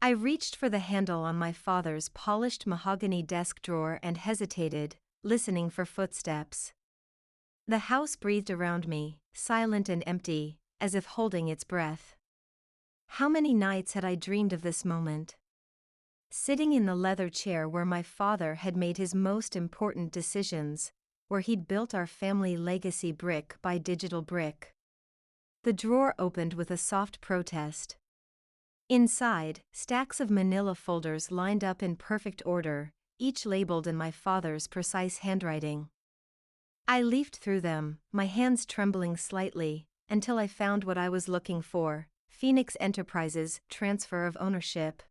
I reached for the handle on my father's polished mahogany desk drawer and hesitated, listening for footsteps. The house breathed around me, silent and empty, as if holding its breath. How many nights had I dreamed of this moment? Sitting in the leather chair where my father had made his most important decisions, where he'd built our family legacy brick by digital brick. The drawer opened with a soft protest. Inside, stacks of manila folders lined up in perfect order, each labeled in my father's precise handwriting. I leafed through them, my hands trembling slightly, until I found what I was looking for: Phoenix Enterprises transfer of ownership.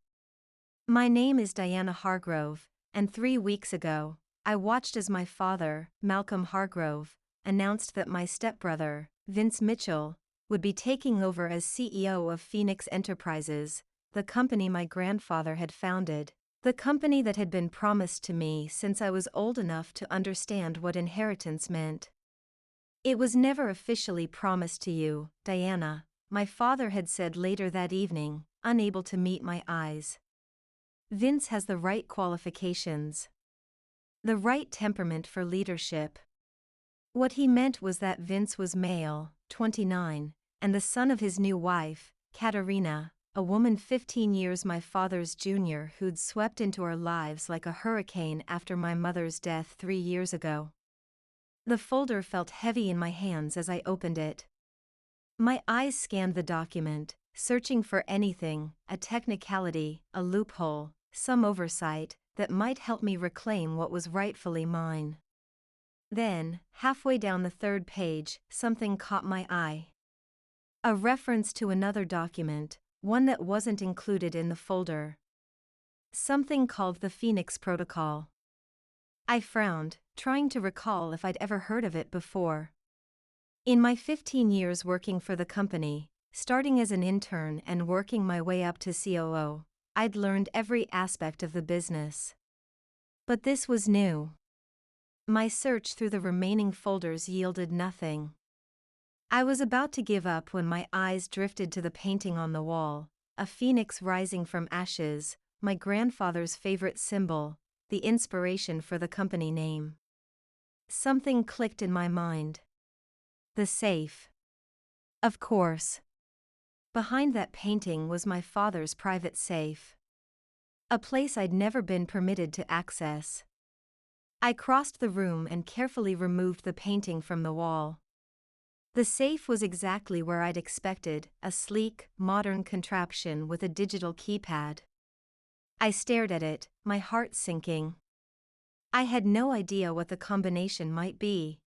My name is Diana Hargrove, and 3 weeks ago, I watched as my father, Malcolm Hargrove, announced that my stepbrother, Vince Mitchell, would be taking over as CEO of Phoenix Enterprises, the company my grandfather had founded, the company that had been promised to me since I was old enough to understand what inheritance meant. "It was never officially promised to you, Diana," my father had said later that evening, unable to meet my eyes. "Vince has the right qualifications. The right temperament for leadership." What he meant was that Vince was male, 29, and the son of his new wife, Katerina, a woman 15 years my father's junior who'd swept into our lives like a hurricane after my mother's death 3 years ago. The folder felt heavy in my hands as I opened it. My eyes scanned the document, searching for anything, a technicality, a loophole, some oversight, that might help me reclaim what was rightfully mine. Then, halfway down the 3rd page, something caught my eye. A reference to another document, one that wasn't included in the folder. Something called the Phoenix Protocol. I frowned, trying to recall if I'd ever heard of it before. In my 15 years working for the company, starting as an intern and working my way up to COO, I'd learned every aspect of the business. But this was new. My search through the remaining folders yielded nothing. I was about to give up when my eyes drifted to the painting on the wall, a phoenix rising from ashes, my grandfather's favorite symbol, the inspiration for the company name. Something clicked in my mind. The safe. Of course. Behind that painting was my father's private safe. A place I'd never been permitted to access. I crossed the room and carefully removed the painting from the wall. The safe was exactly where I'd expected, a sleek, modern contraption with a digital keypad. I stared at it, my heart sinking. I had no idea what the combination might be.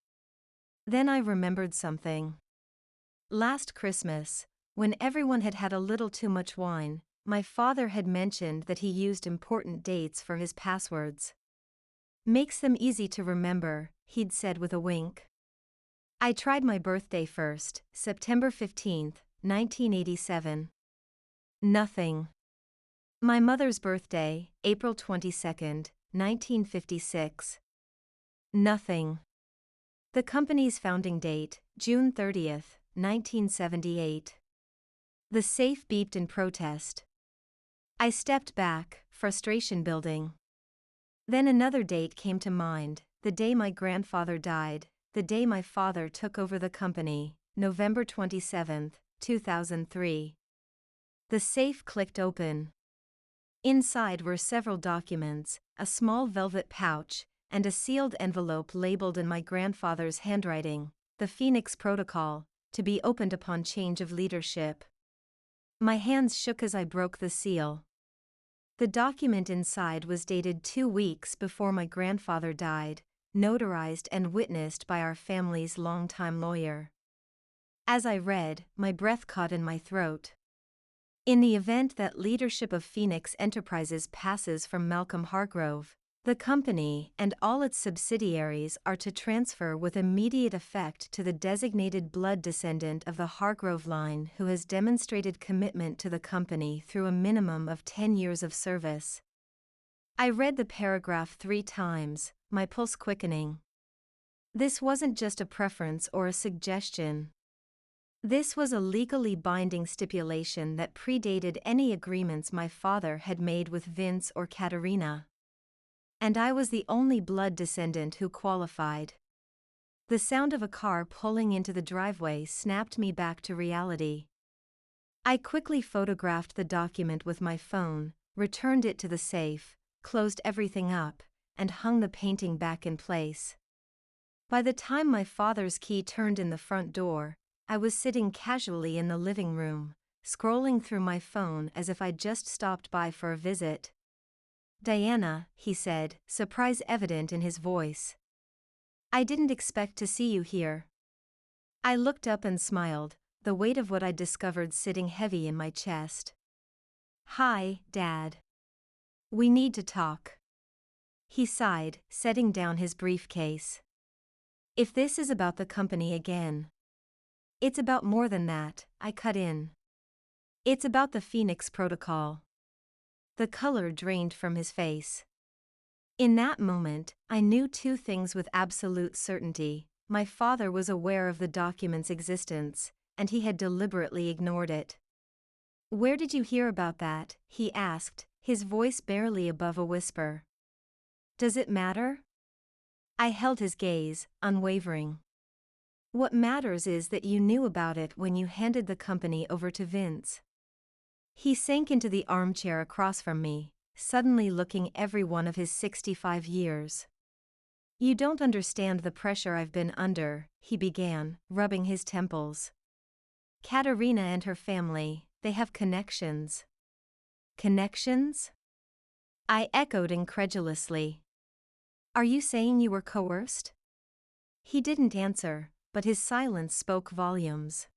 Then I remembered something. Last Christmas, when everyone had had a little too much wine, my father had mentioned that he used important dates for his passwords. "Makes them easy to remember," he'd said with a wink. I tried my birthday first, September 15th, 1987. Nothing. My mother's birthday, April 22nd, 1956. Nothing. The company's founding date, June 30th, 1978. The safe beeped in protest. I stepped back, frustration building. Then another date came to mind, the day my grandfather died, the day my father took over the company, November 27, 2003. The safe clicked open. Inside were several documents, a small velvet pouch, and a sealed envelope labeled in my grandfather's handwriting, the Phoenix Protocol, to be opened upon change of leadership. My hands shook as I broke the seal. The document inside was dated 2 weeks before my grandfather died, notarized and witnessed by our family's longtime lawyer. As I read, my breath caught in my throat. In the event that leadership of Phoenix Enterprises passes from Malcolm Hargrove, the company and all its subsidiaries are to transfer with immediate effect to the designated blood descendant of the Hargrove line who has demonstrated commitment to the company through a minimum of 10 years of service. I read the paragraph 3 times, my pulse quickening. This wasn't just a preference or a suggestion. This was a legally binding stipulation that predated any agreements my father had made with Vince or Katerina. And I was the only blood descendant who qualified. The sound of a car pulling into the driveway snapped me back to reality. I quickly photographed the document with my phone, returned it to the safe, closed everything up, and hung the painting back in place. By the time my father's key turned in the front door, I was sitting casually in the living room, scrolling through my phone as if I'd just stopped by for a visit. "Diana," he said, surprise evident in his voice. "I didn't expect to see you here." I looked up and smiled, the weight of what I'd discovered sitting heavy in my chest. "Hi, Dad. We need to talk." He sighed, setting down his briefcase. "If this is about the company again." "It's about more than that," I cut in. "It's about the Phoenix Protocol." The color drained from his face. In that moment, I knew two things with absolute certainty. My father was aware of the document's existence, and he had deliberately ignored it. "Where did you hear about that?" he asked, his voice barely above a whisper. "Does it matter?" I held his gaze, unwavering. "What matters is that you knew about it when you handed the company over to Vince." He sank into the armchair across from me, suddenly looking every one of his 65 years. "You don't understand the pressure I've been under," he began, rubbing his temples. "Katerina and her family, they have connections." "Connections?" I echoed incredulously. "Are you saying you were coerced?" He didn't answer, but his silence spoke volumes.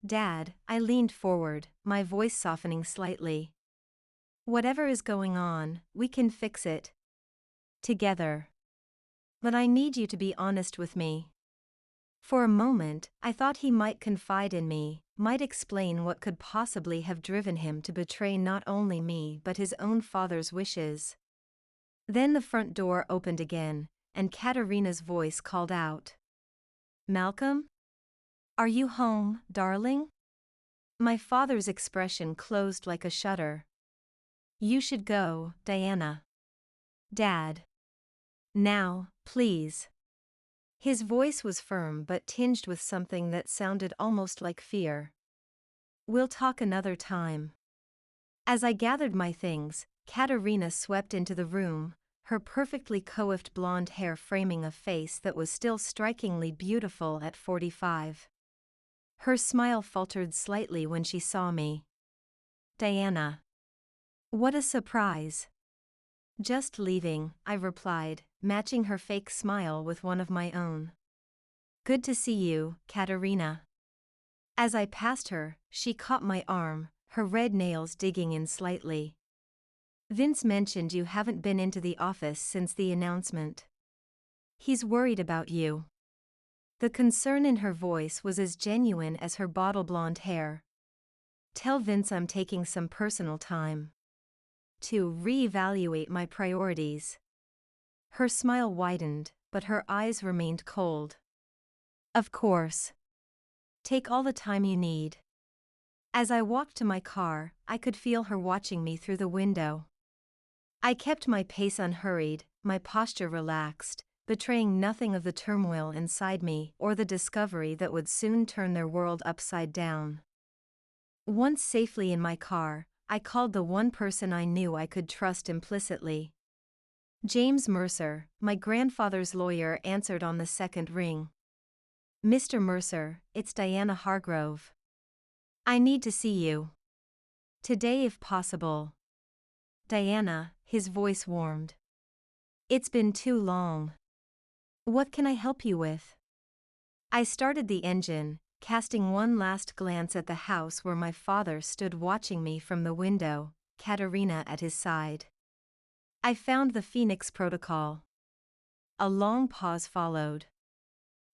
"Dad," I leaned forward, my voice softening slightly. "Whatever is going on, we can fix it. Together. But I need you to be honest with me." For a moment, I thought he might confide in me, might explain what could possibly have driven him to betray not only me but his own father's wishes. Then the front door opened again, and Katerina's voice called out. "Malcolm? Are you home, darling?" My father's expression closed like a shutter. "You should go, Diana." "Dad. Now, please." His voice was firm but tinged with something that sounded almost like fear. "We'll talk another time." As I gathered my things, Katerina swept into the room, her perfectly coiffed blonde hair framing a face that was still strikingly beautiful at 45. Her smile faltered slightly when she saw me. "Diana. What a surprise." "Just leaving," I replied, matching her fake smile with one of my own. "Good to see you, Katerina." As I passed her, she caught my arm, her red nails digging in slightly. "Vince mentioned you haven't been into the office since the announcement. He's worried about you." The concern in her voice was as genuine as her bottle blonde hair. "Tell Vince I'm taking some personal time to reevaluate my priorities." Her smile widened, but her eyes remained cold. "Of course. Take all the time you need." As I walked to my car, I could feel her watching me through the window. I kept my pace unhurried, my posture relaxed, betraying nothing of the turmoil inside me or the discovery that would soon turn their world upside down. Once safely in my car, I called the one person I knew I could trust implicitly. James Mercer, my grandfather's lawyer, answered on the second ring. "Mr. Mercer, it's Diana Hargrove. I need to see you. Today if possible." "Diana," his voice warmed. "It's been too long. What can I help you with?" I started the engine, casting one last glance at the house where my father stood watching me from the window, Katerina at his side. "I found the Phoenix Protocol." A long pause followed.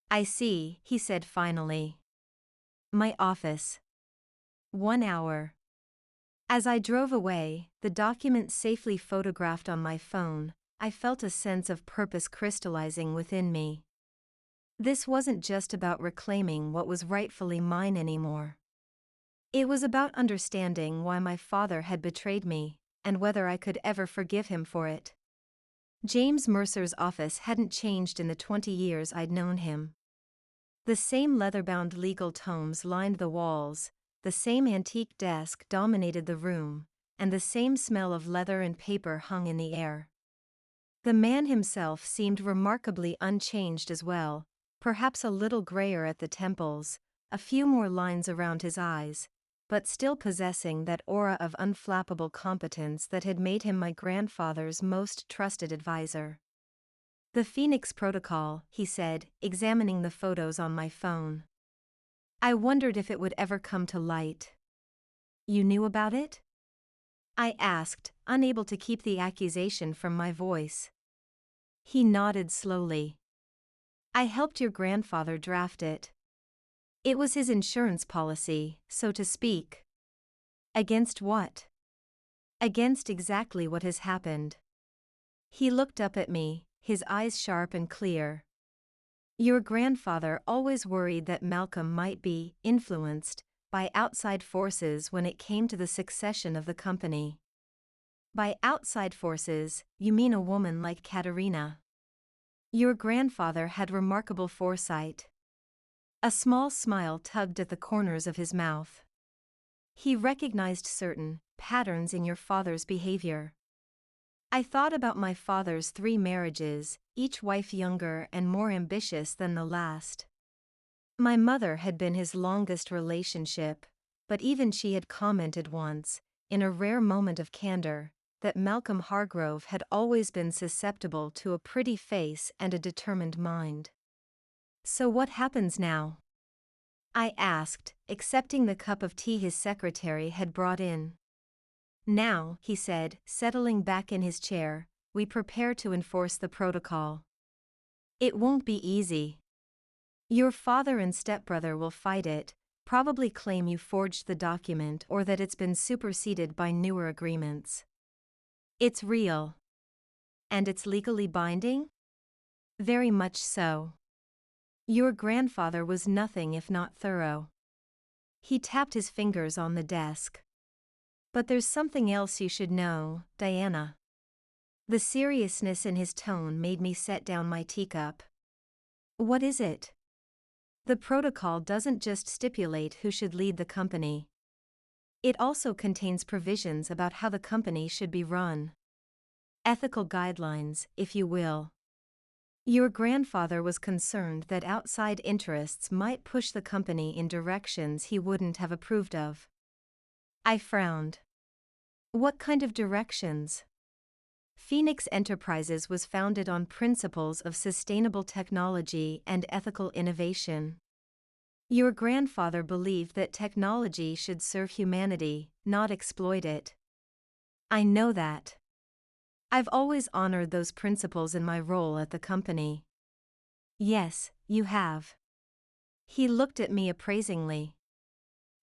"I see," he said finally. "My office. 1 hour." As I drove away, the document safely photographed on my phone, I felt a sense of purpose crystallizing within me. This wasn't just about reclaiming what was rightfully mine anymore. It was about understanding why my father had betrayed me, and whether I could ever forgive him for it. James Mercer's office hadn't changed in the 20 years I'd known him. The same leather-bound legal tomes lined the walls, the same antique desk dominated the room, and the same smell of leather and paper hung in the air. The man himself seemed remarkably unchanged as well, perhaps a little grayer at the temples, a few more lines around his eyes, but still possessing that aura of unflappable competence that had made him my grandfather's most trusted advisor. "The Phoenix Protocol," he said, examining the photos on my phone. I wondered if it would ever come to light. "You knew about it?" I asked, unable to keep the accusation from my voice. He nodded slowly. "I helped your grandfather draft it. It was his insurance policy, so to speak." "Against what?" "Against exactly what has happened." He looked up at me, his eyes sharp and clear. "Your grandfather always worried that Malcolm might be influenced by outside forces when it came to the succession of the company." "By outside forces, you mean a woman like Katerina?" "Your grandfather had remarkable foresight." A small smile tugged at the corners of his mouth. "He recognized certain patterns in your father's behavior." I thought about my father's 3 marriages, each wife younger and more ambitious than the last. My mother had been his longest relationship, but even she had commented once, in a rare moment of candor, that Malcolm Hargrove had always been susceptible to a pretty face and a determined mind. "So what happens now?" I asked, accepting the cup of tea his secretary had brought in. "Now," he said, settling back in his chair, "we prepare to enforce the protocol. It won't be easy. Your father and stepbrother will fight it, probably claim you forged the document or that it's been superseded by newer agreements. It's real. And it's legally binding?" "Very much so. Your grandfather was nothing if not thorough." He tapped his fingers on the desk. "But there's something else you should know, Diana." The seriousness in his tone made me set down my teacup. "What is it?" "The protocol doesn't just stipulate who should lead the company. It also contains provisions about how the company should be run. Ethical guidelines, if you will. Your grandfather was concerned that outside interests might push the company in directions he wouldn't have approved of." I frowned. "What kind of directions?" "Phoenix Enterprises was founded on principles of sustainable technology and ethical innovation. Your grandfather believed that technology should serve humanity, not exploit it." "I know that. I've always honored those principles in my role at the company." "Yes, you have." He looked at me appraisingly.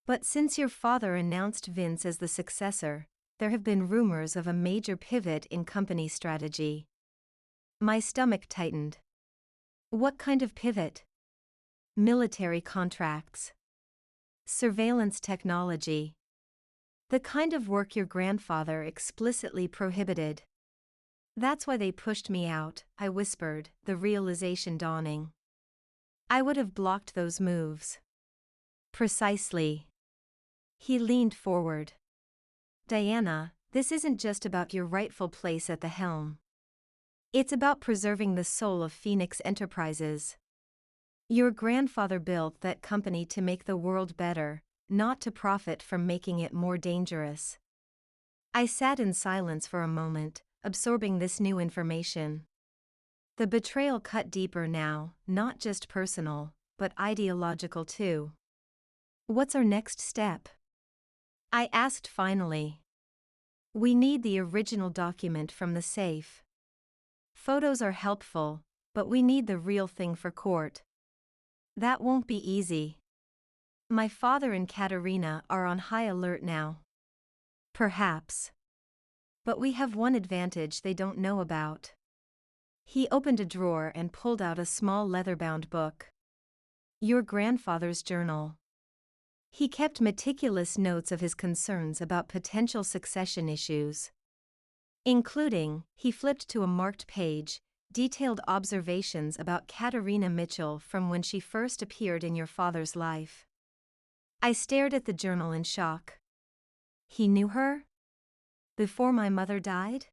"But since your father announced Vince as the successor, there have been rumors of a major pivot in company strategy." My stomach tightened. "What kind of pivot?" "Military contracts. Surveillance technology. The kind of work your grandfather explicitly prohibited." "That's why they pushed me out," I whispered, the realization dawning. "I would have blocked those moves." "Precisely." He leaned forward. "Diana, this isn't just about your rightful place at the helm. It's about preserving the soul of Phoenix Enterprises. Your grandfather built that company to make the world better, not to profit from making it more dangerous." I sat in silence for a moment, absorbing this new information. The betrayal cut deeper now, not just personal, but ideological too. "What's our next step?" I asked finally. "We need the original document from the safe. Photos are helpful, but we need the real thing for court." "That won't be easy. My father and Katerina are on high alert now." "Perhaps. But we have one advantage they don't know about." He opened a drawer and pulled out a small leather-bound book. Your grandfather's journal. He kept meticulous notes of his concerns about potential succession issues. Including, he flipped to a marked page, detailed observations about Katerina Mitchell from when she first appeared in your father's life. I stared at the journal in shock. He knew her? Before my mother died?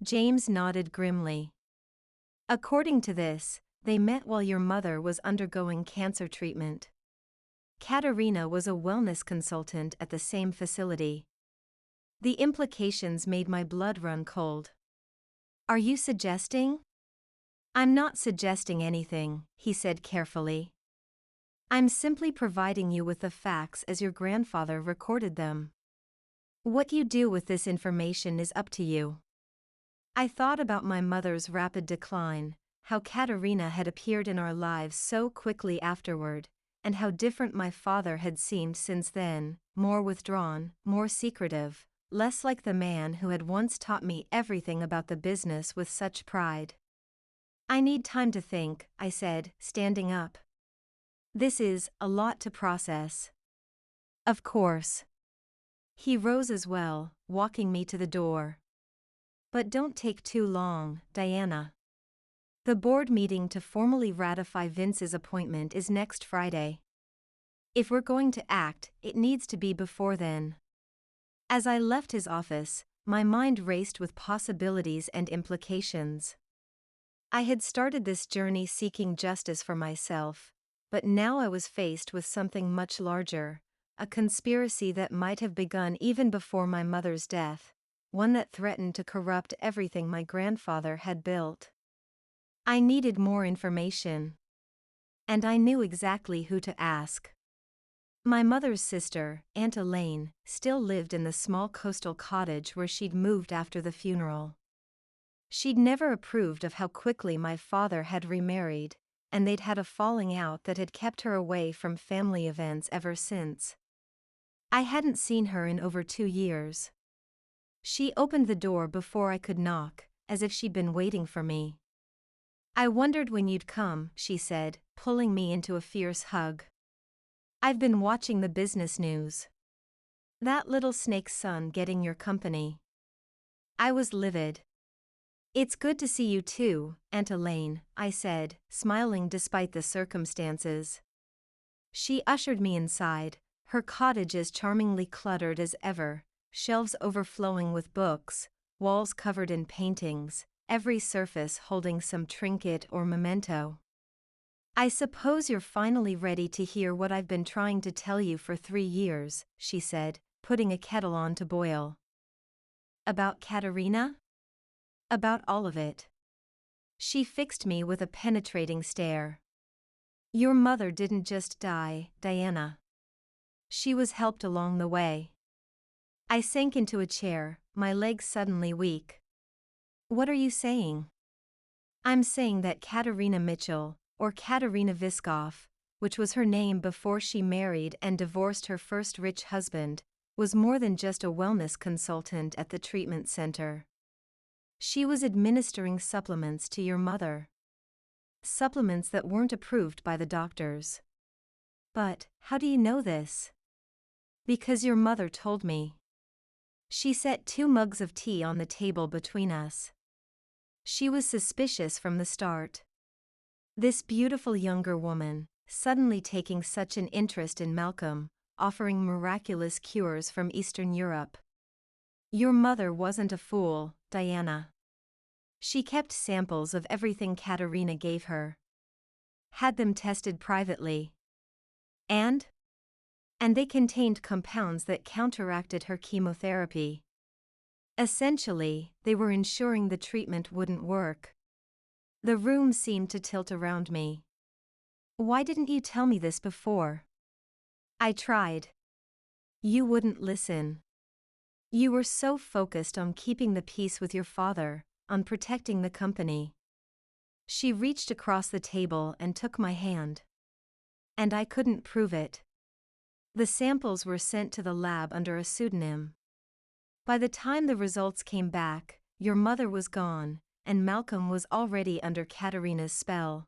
James nodded grimly. According to this, they met while your mother was undergoing cancer treatment. Katerina was a wellness consultant at the same facility. The implications made my blood run cold. Are you suggesting? I'm not suggesting anything, he said carefully. I'm simply providing you with the facts as your grandfather recorded them. What you do with this information is up to you. I thought about my mother's rapid decline, how Katerina had appeared in our lives so quickly afterward, and how different my father had seemed since then, more withdrawn, more secretive, less like the man who had once taught me everything about the business with such pride. I need time to think, I said, standing up. This is a lot to process. Of course. He rose as well, walking me to the door. But don't take too long, Diana. The board meeting to formally ratify Vince's appointment is next Friday. If we're going to act, it needs to be before then. As I left his office, my mind raced with possibilities and implications. I had started this journey seeking justice for myself, but now I was faced with something much larger, a conspiracy that might have begun even before my mother's death, one that threatened to corrupt everything my grandfather had built. I needed more information. And I knew exactly who to ask. My mother's sister, Aunt Elaine, still lived in the small coastal cottage where she'd moved after the funeral. She'd never approved of how quickly my father had remarried, and they'd had a falling out that had kept her away from family events ever since. I hadn't seen her in over 2 years. She opened the door before I could knock, as if she'd been waiting for me. I wondered when you'd come, she said, pulling me into a fierce hug. I've been watching the business news. That little snake's son getting your company. I was livid. It's good to see you too, Aunt Elaine, I said, smiling despite the circumstances. She ushered me inside, her cottage as charmingly cluttered as ever, shelves overflowing with books, walls covered in paintings, every surface holding some trinket or memento. I suppose you're finally ready to hear what I've been trying to tell you for 3 years, she said, putting a kettle on to boil. About Katerina? About all of it. She fixed me with a penetrating stare. Your mother didn't just die, Diana. She was helped along the way. I sank into a chair, my legs suddenly weak. What are you saying? I'm saying that Katerina Mitchell, or Katerina Viskoff, which was her name before she married and divorced her first rich husband, was more than just a wellness consultant at the treatment center. She was administering supplements to your mother. Supplements that weren't approved by the doctors. But, how do you know this? Because your mother told me. She set 2 mugs of tea on the table between us. She was suspicious from the start. This beautiful younger woman, suddenly taking such an interest in Malcolm, offering miraculous cures from Eastern Europe. Your mother wasn't a fool, Diana. She kept samples of everything Katerina gave her. Had them tested privately. And they contained compounds that counteracted her chemotherapy. Essentially, they were ensuring the treatment wouldn't work. The room seemed to tilt around me. Why didn't you tell me this before? I tried. You wouldn't listen. You were so focused on keeping the peace with your father, on protecting the company. She reached across the table and took my hand. And I couldn't prove it. The samples were sent to the lab under a pseudonym. By the time the results came back, your mother was gone, and Malcolm was already under Katerina's spell.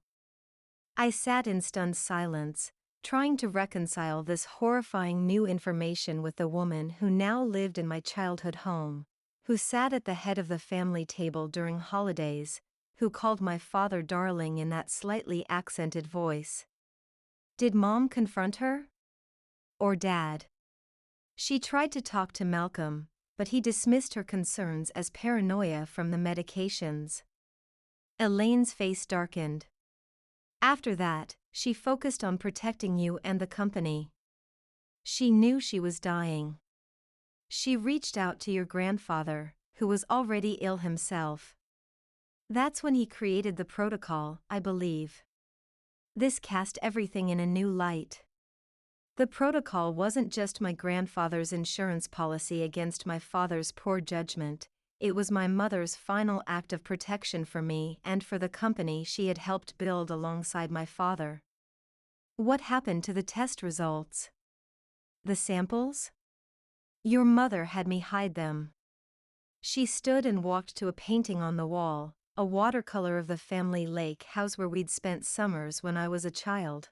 I sat in stunned silence, trying to reconcile this horrifying new information with the woman who now lived in my childhood home, who sat at the head of the family table during holidays, who called my father darling in that slightly accented voice. Did Mom confront her? Or Dad? She tried to talk to Malcolm, but he dismissed her concerns as paranoia from the medications. Elaine's face darkened. After that, she focused on protecting you and the company. She knew she was dying. She reached out to your grandfather, who was already ill himself. That's when he created the protocol, I believe. This cast everything in a new light. The protocol wasn't just my grandfather's insurance policy against my father's poor judgment, it was my mother's final act of protection for me and for the company she had helped build alongside my father. What happened to the test results? The samples? Your mother had me hide them. She stood and walked to a painting on the wall, a watercolor of the family lake house where we'd spent summers when I was a child.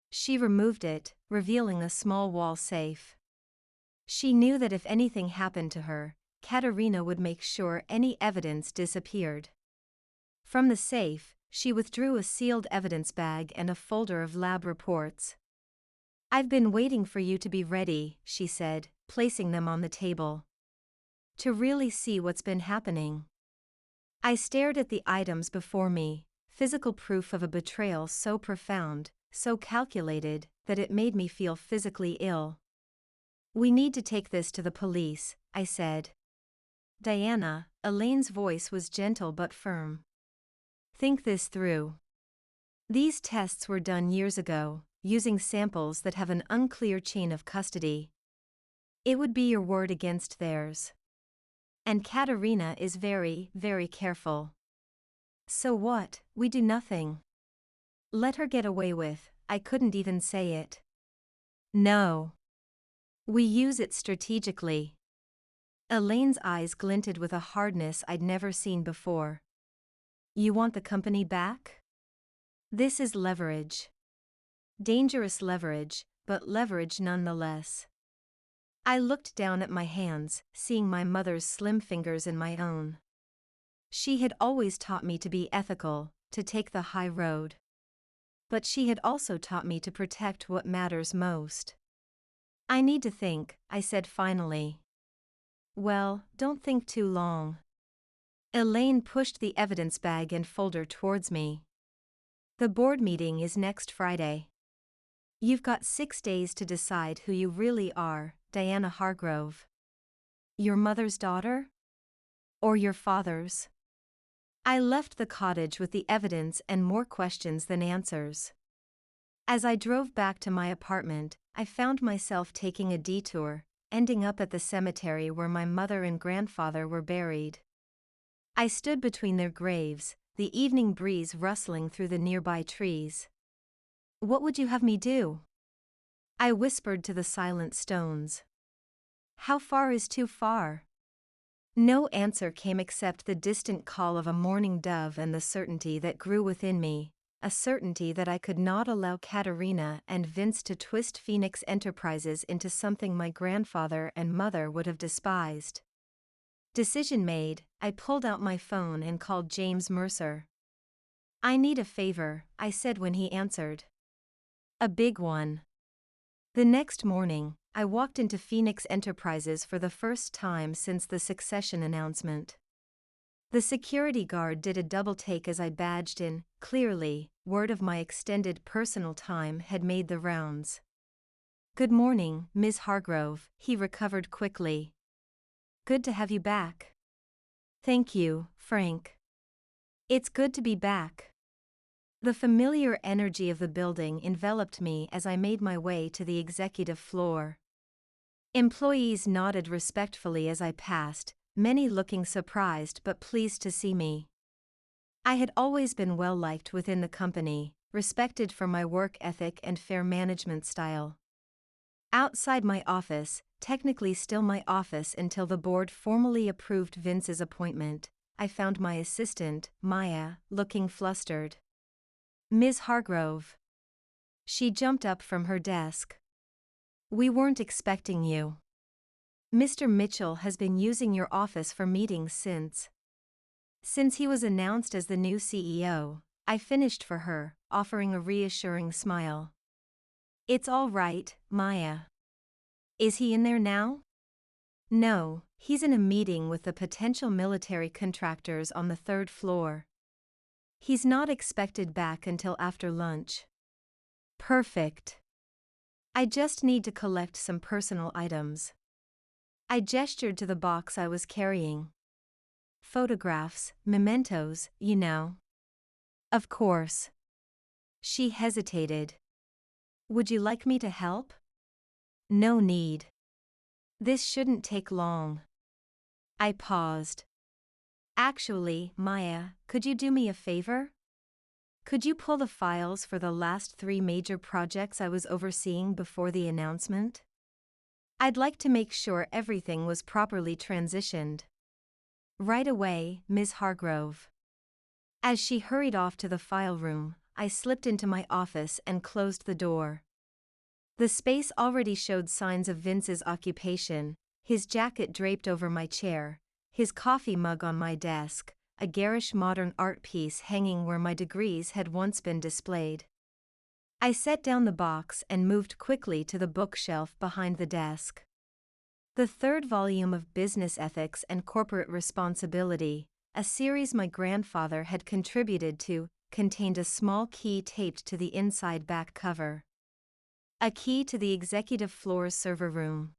She removed it, revealing a small wall safe. She knew that if anything happened to her, Katerina would make sure any evidence disappeared. From the safe, she withdrew a sealed evidence bag and a folder of lab reports. I've been waiting for you to be ready, she said, placing them on the table. To really see what's been happening. I stared at the items before me, physical proof of a betrayal so profound, so calculated, that it made me feel physically ill. We need to take this to the police, I said. Diana, Elaine's voice was gentle but firm. Think this through. These tests were done years ago, using samples that have an unclear chain of custody. It would be your word against theirs. And Katerina is very, very careful. So what, we do nothing. Let her get away with, I couldn't even say it. No. We use it strategically. Elaine's eyes glinted with a hardness I'd never seen before. You want the company back? This is leverage. Dangerous leverage, but leverage nonetheless. I looked down at my hands, seeing my mother's slim fingers in my own. She had always taught me to be ethical, to take the high road. But she had also taught me to protect what matters most. I need to think, I said finally. Well, don't think too long. Elaine pushed the evidence bag and folder towards me. The board meeting is next Friday. You've got 6 days to decide who you really are, Diana Hargrove. Your mother's daughter? Or your father's? I left the cottage with the evidence and more questions than answers. As I drove back to my apartment, I found myself taking a detour, ending up at the cemetery where my mother and grandfather were buried. I stood between their graves, the evening breeze rustling through the nearby trees. What would you have me do? I whispered to the silent stones. How far is too far? No answer came except the distant call of a mourning dove and the certainty that grew within me, a certainty that I could not allow Katerina and Vince to twist Phoenix Enterprises into something my grandfather and mother would have despised. Decision made, I pulled out my phone and called James Mercer. I need a favor, I said when he answered. A big one. The next morning, I walked into Phoenix Enterprises for the first time since the succession announcement. The security guard did a double take as I badged in. Clearly, word of my extended personal time had made the rounds. Good morning, Ms. Hargrove, he recovered quickly. Good to have you back. Thank you, Frank. It's good to be back. The familiar energy of the building enveloped me as I made my way to the executive floor. Employees nodded respectfully as I passed, many looking surprised but pleased to see me. I had always been well liked within the company, respected for my work ethic and fair management style. Outside my office, technically still my office until the board formally approved Vince's appointment, I found my assistant, Maya, looking flustered. "Ms. Hargrove." She jumped up from her desk. "We weren't expecting you. Mr. Mitchell has been using your office for meetings since he was announced as the new CEO." I finished for her, offering a reassuring smile. "It's all right, Maya." "Is he in there now?" "No, he's in a meeting with the potential military contractors on the third floor. He's not expected back until after lunch." "Perfect. I just need to collect some personal items." I gestured to the box I was carrying. "Photographs, mementos, you know." "Of course." She hesitated. "Would you like me to help?" "No need. This shouldn't take long." I paused. "Actually, Maya, could you do me a favor? Could you pull the files for the last 3 major projects I was overseeing before the announcement? I'd like to make sure everything was properly transitioned." "Right away, Ms. Hargrove." As she hurried off to the file room, I slipped into my office and closed the door. The space already showed signs of Vince's occupation, his jacket draped over my chair, his coffee mug on my desk, a garish modern art piece hanging where my degrees had once been displayed. I set down the box and moved quickly to the bookshelf behind the desk. The third volume of Business Ethics and Corporate Responsibility, a series my grandfather had contributed to, contained a small key taped to the inside back cover. A key to the executive floor's server room.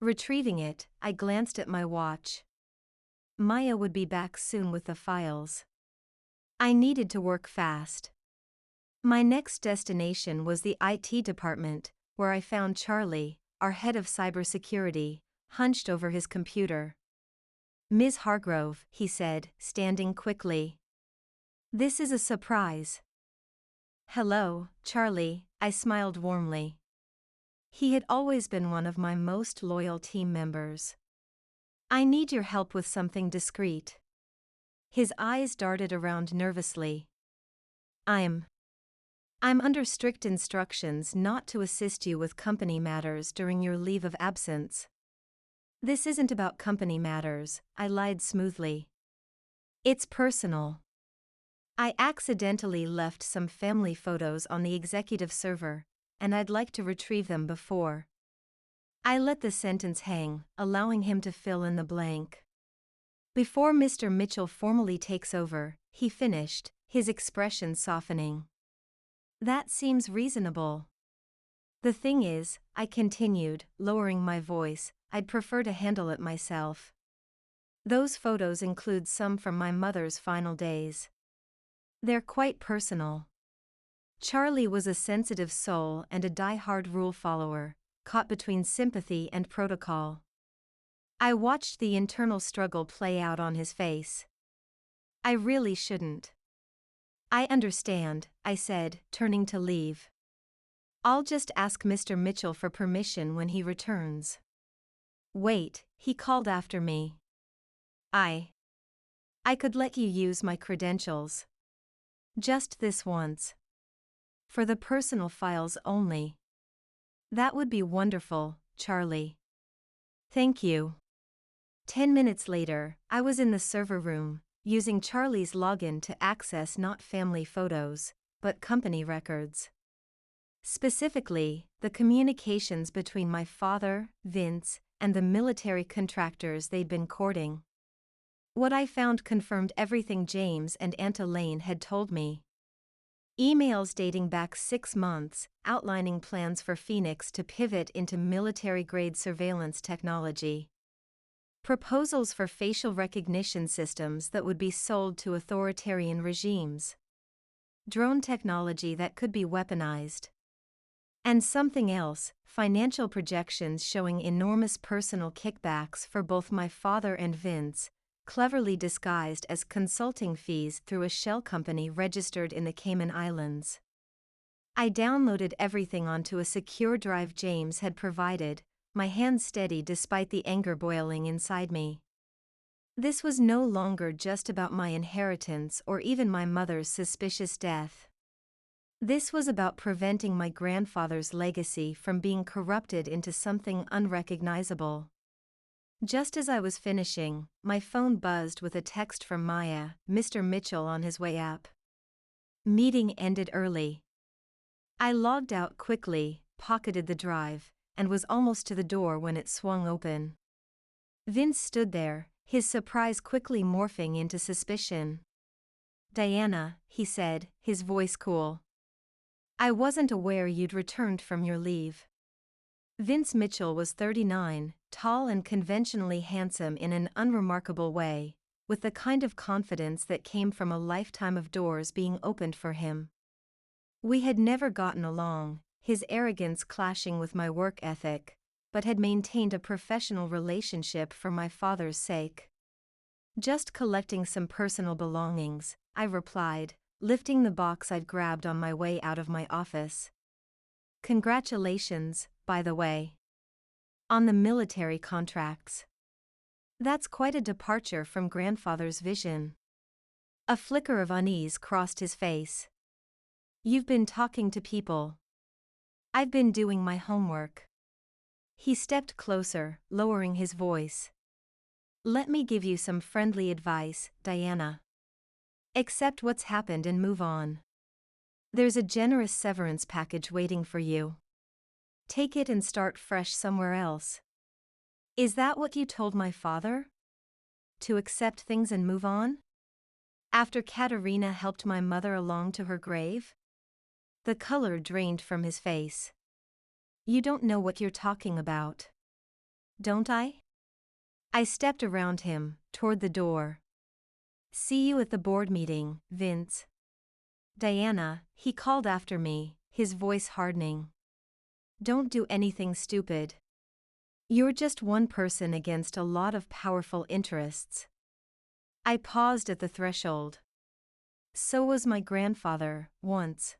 Retrieving it, I glanced at my watch. Maya would be back soon with the files. I needed to work fast. My next destination was the IT department, where I found Charlie, our head of cybersecurity, hunched over his computer. "Ms. Hargrove," he said, standing quickly. "This is a surprise." "Hello, Charlie," I smiled warmly. He had always been one of my most loyal team members. "I need your help with something discreet." His eyes darted around nervously. I'm under strict instructions not to assist you with company matters during your leave of absence." "This isn't about company matters," I lied smoothly. "It's personal. I accidentally left some family photos on the executive server, and I'd like to retrieve them before." I let the sentence hang, allowing him to fill in the blank. "Before Mr. Mitchell formally takes over," he finished, his expression softening. "That seems reasonable. The thing is," I continued, lowering my voice, "I'd prefer to handle it myself. Those photos include some from my mother's final days. They're quite personal." Charlie was a sensitive soul and a die-hard rule follower, caught between sympathy and protocol. I watched the internal struggle play out on his face. "I really shouldn't." "I understand," I said, turning to leave. "I'll just ask Mr. Mitchell for permission when he returns." "Wait," he called after me. I could let you use my credentials. Just this once. For the personal files only." "That would be wonderful, Charlie." "Thank you." 10 minutes later, I was in the server room, using Charlie's login to access not family photos, but company records. Specifically, the communications between my father, Vince, and the military contractors they'd been courting. What I found confirmed everything James and Aunt Elaine had told me. Emails dating back 6 months, outlining plans for Phoenix to pivot into military-grade surveillance technology. Proposals for facial recognition systems that would be sold to authoritarian regimes. Drone technology that could be weaponized. And something else, financial projections showing enormous personal kickbacks for both my father and Vince, cleverly disguised as consulting fees through a shell company registered in the Cayman Islands. I downloaded everything onto a secure drive James had provided, my hands steady despite the anger boiling inside me. This was no longer just about my inheritance or even my mother's suspicious death. This was about preventing my grandfather's legacy from being corrupted into something unrecognizable. Just as I was finishing, my phone buzzed with a text from Maya, Mr. Mitchell on his way up. Meeting ended early. I logged out quickly, pocketed the drive, and was almost to the door when it swung open. Vince stood there, his surprise quickly morphing into suspicion. "Diana," he said, his voice cool. "I wasn't aware you'd returned from your leave." Vince Mitchell was 39, tall and conventionally handsome in an unremarkable way, with the kind of confidence that came from a lifetime of doors being opened for him. We had never gotten along, his arrogance clashing with my work ethic, but had maintained a professional relationship for my father's sake. "Just collecting some personal belongings," I replied, lifting the box I'd grabbed on my way out of my office. "Congratulations, by the way. On the military contracts. That's quite a departure from grandfather's vision." A flicker of unease crossed his face. "You've been talking to people." "I've been doing my homework." He stepped closer, lowering his voice. "Let me give you some friendly advice, Diana. Accept what's happened and move on. There's a generous severance package waiting for you. Take it and start fresh somewhere else." "Is that what you told my father? To accept things and move on? After Katerina helped my mother along to her grave?" The color drained from his face. "You don't know what you're talking about." "Don't I?" I stepped around him, toward the door. "See you at the board meeting, Vince." "Diana," he called after me, his voice hardening. "Don't do anything stupid. You're just one person against a lot of powerful interests." I paused at the threshold. So was my grandfather, once.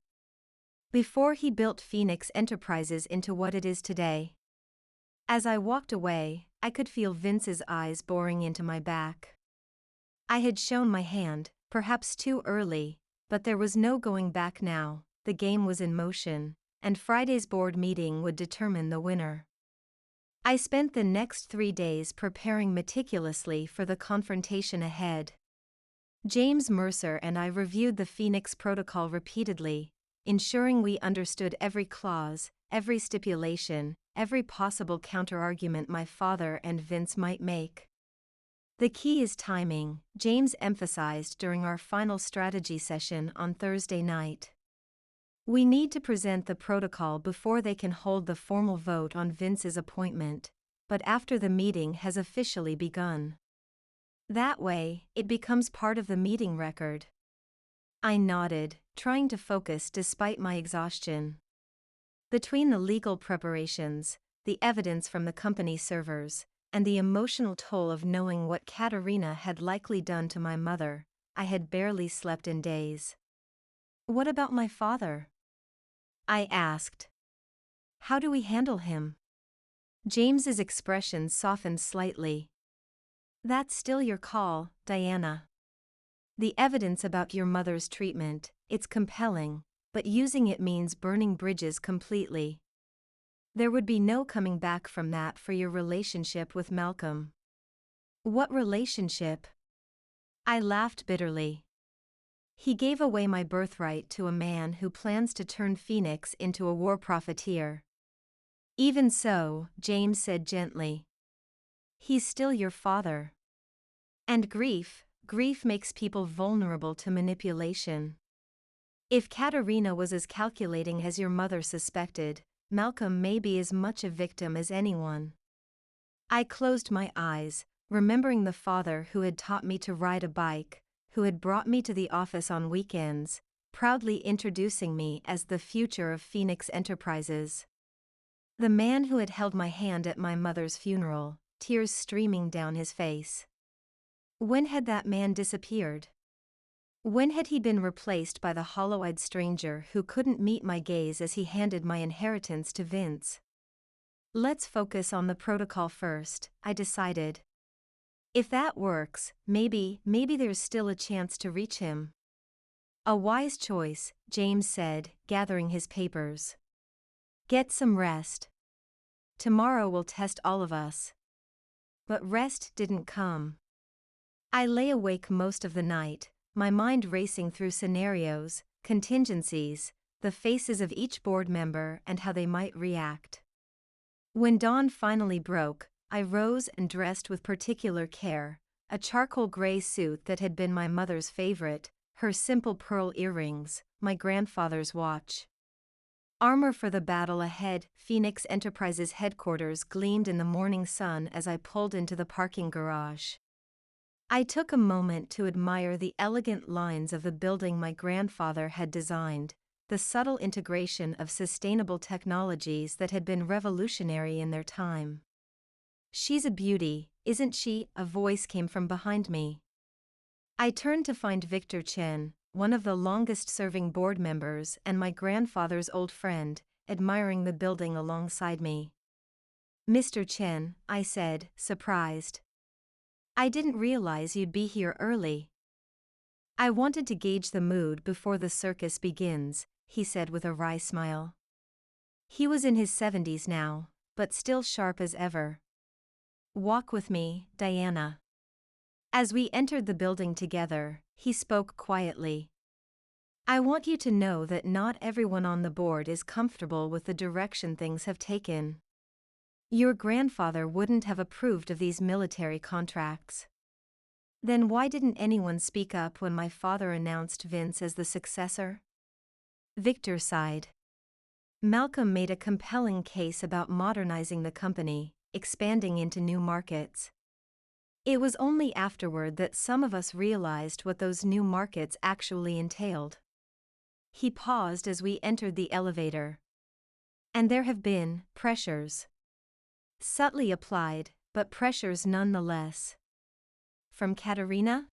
Before he built Phoenix Enterprises into what it is today. As I walked away, I could feel Vince's eyes boring into my back. I had shown my hand, perhaps too early, but there was no going back now. The game was in motion, and Friday's board meeting would determine the winner. I spent the next 3 days preparing meticulously for the confrontation ahead. James Mercer and I reviewed the Phoenix Protocol repeatedly, ensuring we understood every clause, every stipulation, every possible counterargument my father and Vince might make. "The key is timing," James emphasized during our final strategy session on Thursday night. "We need to present the protocol before they can hold the formal vote on Vince's appointment, but after the meeting has officially begun. That way, it becomes part of the meeting record." I nodded, trying to focus despite my exhaustion. Between the legal preparations, the evidence from the company servers, and the emotional toll of knowing what Katerina had likely done to my mother, I had barely slept in days. "What about my father?" I asked. "How do we handle him?" James's expression softened slightly. "That's still your call, Diana. The evidence about your mother's treatment, it's compelling, but using it means burning bridges completely. There would be no coming back from that for your relationship with Malcolm." "What relationship?" I laughed bitterly. "He gave away my birthright to a man who plans to turn Phoenix into a war profiteer." "Even so," James said gently. "He's still your father. And grief makes people vulnerable to manipulation. If Katerina was as calculating as your mother suspected, Malcolm may be as much a victim as anyone." I closed my eyes, remembering the father who had taught me to ride a bike, who had brought me to the office on weekends, proudly introducing me as the future of Phoenix Enterprises. The man who had held my hand at my mother's funeral, tears streaming down his face. When had that man disappeared? When had he been replaced by the hollow-eyed stranger who couldn't meet my gaze as he handed my inheritance to Vince? "Let's focus on the protocol first," I decided. If that works, maybe there's still a chance to reach him. A wise choice, James said, gathering his papers. Get some rest. Tomorrow will test all of us. But rest didn't come. I lay awake most of the night, my mind racing through scenarios, contingencies, the faces of each board member and how they might react. When dawn finally broke, I rose and dressed with particular care, a charcoal gray suit that had been my mother's favorite, her simple pearl earrings, my grandfather's watch. Armor for the battle ahead. Phoenix Enterprises headquarters gleamed in the morning sun as I pulled into the parking garage. I took a moment to admire the elegant lines of the building my grandfather had designed, the subtle integration of sustainable technologies that had been revolutionary in their time. She's a beauty, isn't she? A voice came from behind me. I turned to find Victor Chen, one of the longest-serving board members and my grandfather's old friend, admiring the building alongside me. Mr. Chen, I said, surprised. I didn't realize you'd be here early. I wanted to gauge the mood before the circus begins, he said with a wry smile. He was in his 70s now, but still sharp as ever. Walk with me, Diana. As we entered the building together, he spoke quietly. I want you to know that not everyone on the board is comfortable with the direction things have taken. Your grandfather wouldn't have approved of these military contracts. Then why didn't anyone speak up when my father announced Vince as the successor? Victor sighed. Malcolm made a compelling case about modernizing the company, expanding into new markets. It was only afterward that some of us realized what those new markets actually entailed. He paused as we entered the elevator. And there have been pressures. Subtly applied, but pressures nonetheless. From Katerina?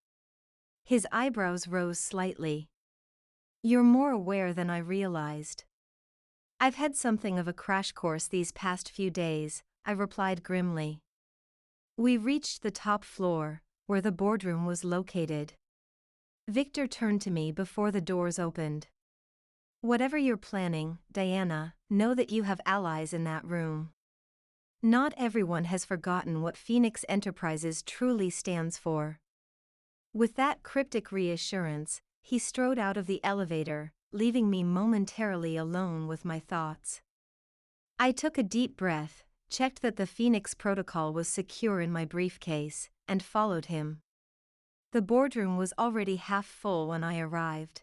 His eyebrows rose slightly. You're more aware than I realized. I've had something of a crash course these past few days, I replied grimly. We reached the top floor, where the boardroom was located. Victor turned to me before the doors opened. Whatever you're planning, Diana, know that you have allies in that room. Not everyone has forgotten what Phoenix Enterprises truly stands for. With that cryptic reassurance, he strode out of the elevator, leaving me momentarily alone with my thoughts. I took a deep breath, checked that the Phoenix protocol was secure in my briefcase, and followed him. The boardroom was already half full when I arrived.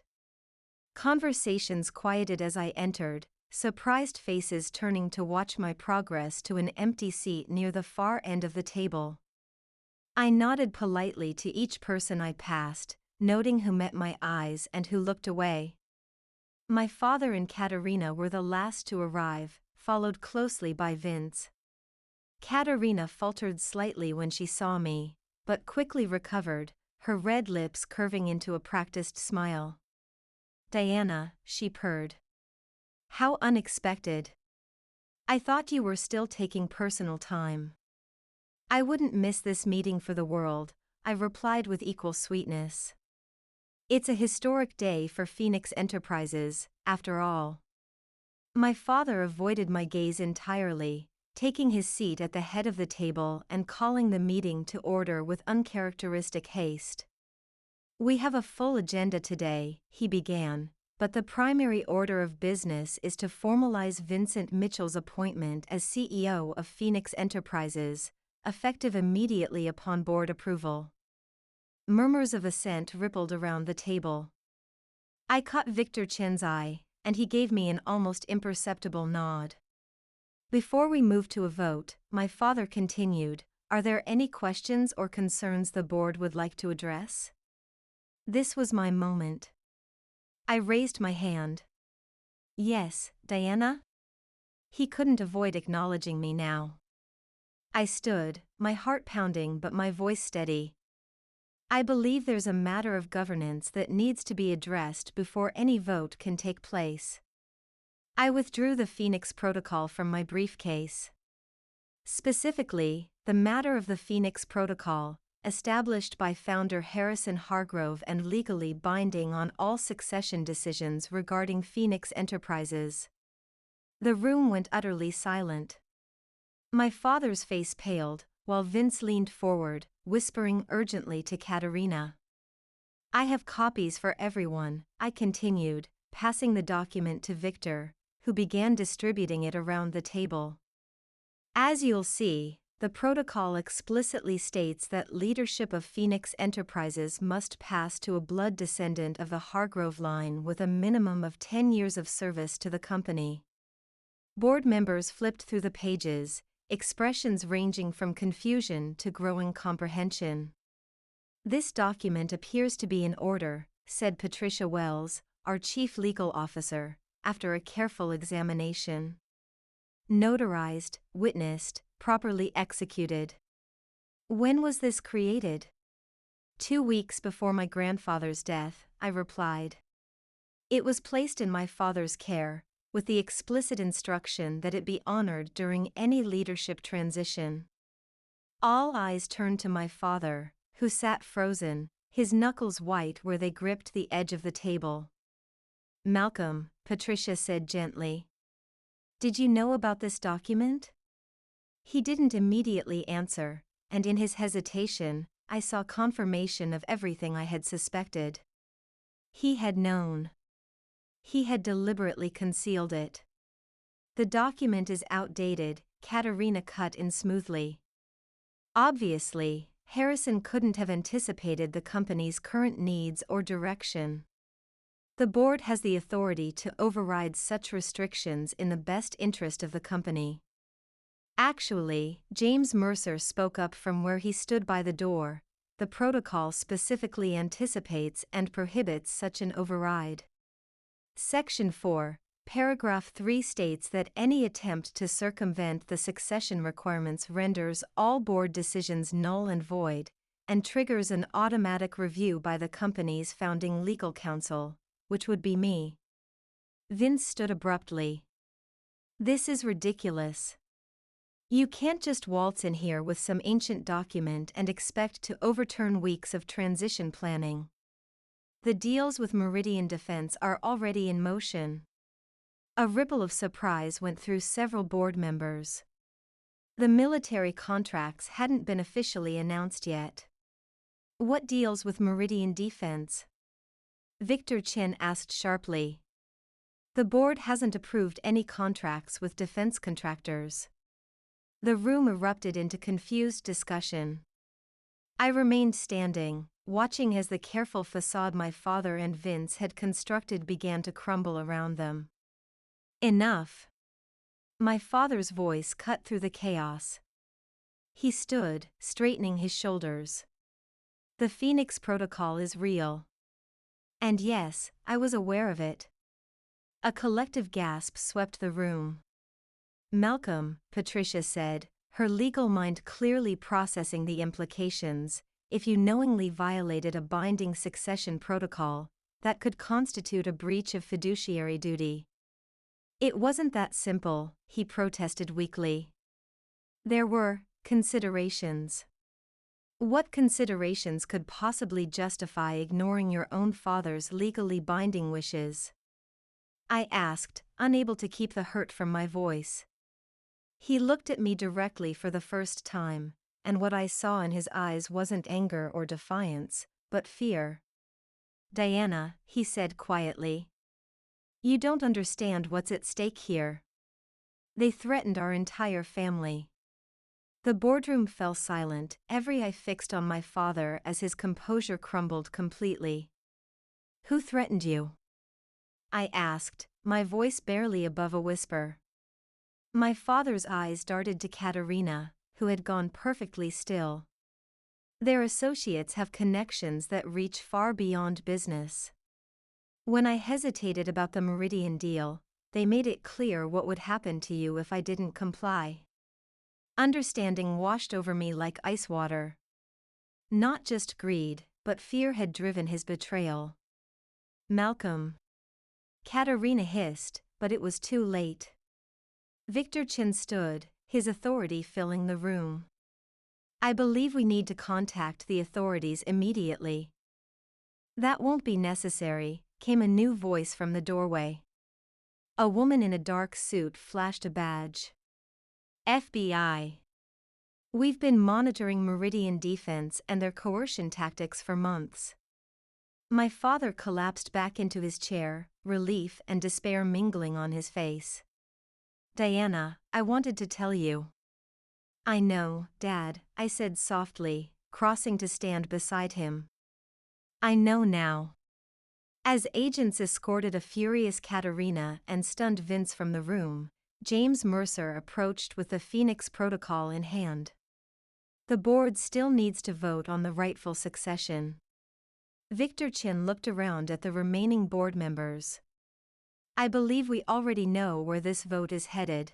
Conversations quieted as I entered, surprised faces turning to watch my progress to an empty seat near the far end of the table. I nodded politely to each person I passed, noting who met my eyes and who looked away. My father and Katerina were the last to arrive, followed closely by Vince. Katerina faltered slightly when she saw me, but quickly recovered, her red lips curving into a practiced smile. Diana, she purred. How unexpected. I thought you were still taking personal time. I wouldn't miss this meeting for the world, I replied with equal sweetness. It's a historic day for Phoenix Enterprises, after all. My father avoided my gaze entirely, taking his seat at the head of the table and calling the meeting to order with uncharacteristic haste. We have a full agenda today, he began, but the primary order of business is to formalize Vincent Mitchell's appointment as CEO of Phoenix Enterprises, effective immediately upon board approval. Murmurs of assent rippled around the table. I caught Victor Chen's eye, and he gave me an almost imperceptible nod. Before we move to a vote, my father continued, are there any questions or concerns the board would like to address? This was my moment. I raised my hand. Yes, Diana? He couldn't avoid acknowledging me now. I stood, my heart pounding but my voice steady. I believe there's a matter of governance that needs to be addressed before any vote can take place. I withdrew the Phoenix Protocol from my briefcase. Specifically, the matter of the Phoenix Protocol, established by founder Harrison Hargrove and legally binding on all succession decisions regarding Phoenix Enterprises. The room went utterly silent. My father's face paled, while Vince leaned forward, whispering urgently to Katerina. "I have copies for everyone," I continued, passing the document to Victor, who began distributing it around the table. "As you'll see, the protocol explicitly states that leadership of Phoenix Enterprises must pass to a blood descendant of the Hargrove line with a minimum of 10 years of service to the company." Board members flipped through the pages, expressions ranging from confusion to growing comprehension. "This document appears to be in order," said Patricia Wells, our chief legal officer, after a careful examination. "Notarized, witnessed, properly executed." "When was this created?" "2 weeks before my grandfather's death," I replied. "It was placed in my father's care, with the explicit instruction that it be honored during any leadership transition." All eyes turned to my father, who sat frozen, his knuckles white where they gripped the edge of the table. "Malcolm," Patricia said gently, "did you know about this document?" He didn't immediately answer, and in his hesitation, I saw confirmation of everything I had suspected. He had known. He had deliberately concealed it. "The document is outdated," Katerina cut in smoothly. Obviously, Harrison couldn't have anticipated the company's current needs or direction. The board has the authority to override such restrictions in the best interest of the company. Actually, James Mercer spoke up from where he stood by the door. "The protocol specifically anticipates and prohibits such an override." Section 4, Paragraph 3 states that any attempt to circumvent the succession requirements renders all board decisions null and void, and triggers an automatic review by the company's founding legal counsel, which would be me. Vince stood abruptly. "This is ridiculous. You can't just waltz in here with some ancient document and expect to overturn weeks of transition planning. The deals with Meridian Defense are already in motion." A ripple of surprise went through several board members. The military contracts hadn't been officially announced yet. "What deals with Meridian Defense?" Victor Chen asked sharply. "The board hasn't approved any contracts with defense contractors." The room erupted into confused discussion. I remained standing, watching as the careful facade my father and Vince had constructed began to crumble around them. "Enough." My father's voice cut through the chaos. He stood, straightening his shoulders. "The Phoenix Protocol is real. And yes, I was aware of it." A collective gasp swept the room. "Malcolm," Patricia said, her legal mind clearly processing the implications, "if you knowingly violated a binding succession protocol, that could constitute a breach of fiduciary duty." "It wasn't that simple," he protested weakly. "There were considerations." "What considerations could possibly justify ignoring your own father's legally binding wishes?" I asked, unable to keep the hurt from my voice. He looked at me directly for the first time, and what I saw in his eyes wasn't anger or defiance, but fear. "Diana," he said quietly, "you don't understand what's at stake here. They threatened our entire family." The boardroom fell silent, every eye fixed on my father as his composure crumbled completely. "Who threatened you?" I asked, my voice barely above a whisper. My father's eyes darted to Katerina, who had gone perfectly still. "Their associates have connections that reach far beyond business. When I hesitated about the Meridian deal, they made it clear what would happen to you if I didn't comply." Understanding washed over me like ice water. Not just greed, but fear had driven his betrayal. "Malcolm." Katerina hissed, but it was too late. Victor Chen stood, his authority filling the room. I believe we need to contact the authorities immediately. That won't be necessary, came a new voice from the doorway. A woman in a dark suit flashed a badge. FBI. We've been monitoring Meridian Defense and their coercion tactics for months. My father collapsed back into his chair, relief and despair mingling on his face. Diana, I wanted to tell you. I know, Dad, I said softly, crossing to stand beside him. I know now. As agents escorted a furious Katerina and stunned Vince from the room, James Mercer approached with the Phoenix Protocol in hand. The board still needs to vote on the rightful succession. Victor Chin looked around at the remaining board members. I believe we already know where this vote is headed.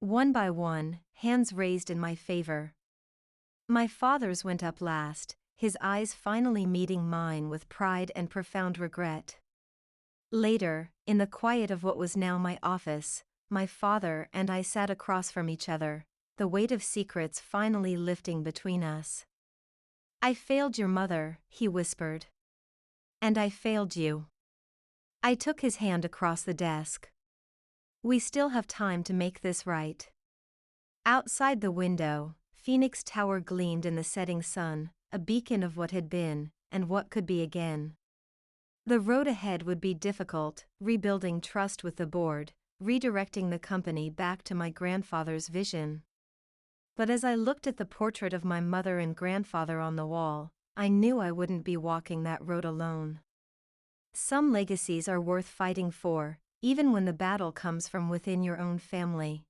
One by one, hands raised in my favor. My father's went up last, his eyes finally meeting mine with pride and profound regret. Later, in the quiet of what was now my office, my father and I sat across from each other, the weight of secrets finally lifting between us. I failed your mother, he whispered. And I failed you. I took his hand across the desk. We still have time to make this right. Outside the window, Phoenix Tower gleamed in the setting sun, a beacon of what had been, and what could be again. The road ahead would be difficult, rebuilding trust with the board, redirecting the company back to my grandfather's vision. But as I looked at the portrait of my mother and grandfather on the wall, I knew I wouldn't be walking that road alone. Some legacies are worth fighting for, even when the battle comes from within your own family.